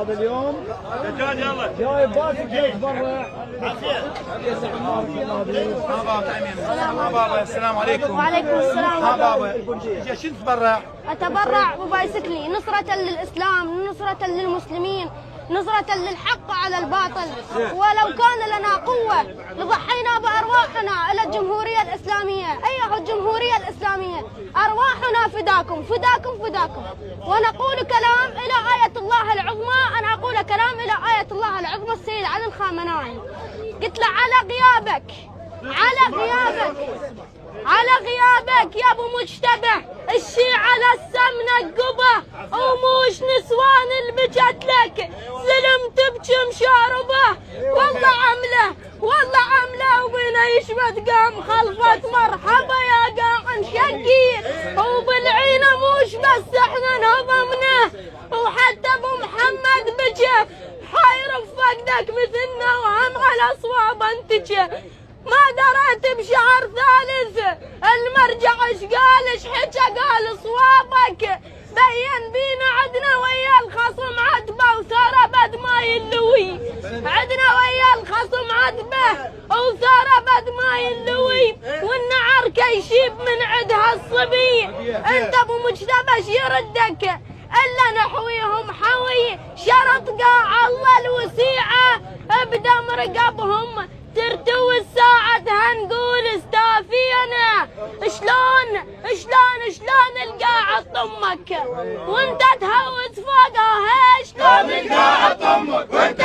هذا اليوم دجاج يلا جاي باسك جاي برا. بابا السلام عليكم. وعليكم السلام. بابا شو تتبرع؟ أتبرع ببايسكلي نصرة للإسلام، نصرة للمسلمين، نصرة للحق على الباطل. ولو كان لنا قوة لضحينا بأرواحنا إلى الجمهورية الإسلامية. أيها الجمهورية الإسلامية، أرواحنا فداكم فداكم فداكم. ونقول كلام إلى آية الله العظمى، أنا أقول كلام إلى آية الله العظمى السيد علي الخامنائي. قلت له على غيابك على غيابك يا ابو مجتبى الشيعة لسه منقبه وموش نسوان اللي بجت لك زلم تبكي مشاربه. والله عمله وبنا يشبت قام خلفت مرحبا يا قاعن شقير. وبالعينه موش بس احنا نهضمنا وحتى ابو محمد بجى حاير بفقدك مثلنا وهم على صواب انتجه. ما دريت بشهر ثالث المرجع ايش قال ايش حكى قال صوابك بين بينا عدنا ويا الخصم عتبه وثار بد ما يلوي. عدنا ويا الخصم عتبه وثار بد ما يلوي والنعر كيشيب من عدها الصبي. انت ابو مجتبى ايش يردك الا نحويهم حوي شرط قاع الله الوسيعه ابدا مرقبهم ترتوي الساعة هنقول استافينا. شلون القاعة طمك وانت تهوس فوقها. شلون القاعة طمك وانت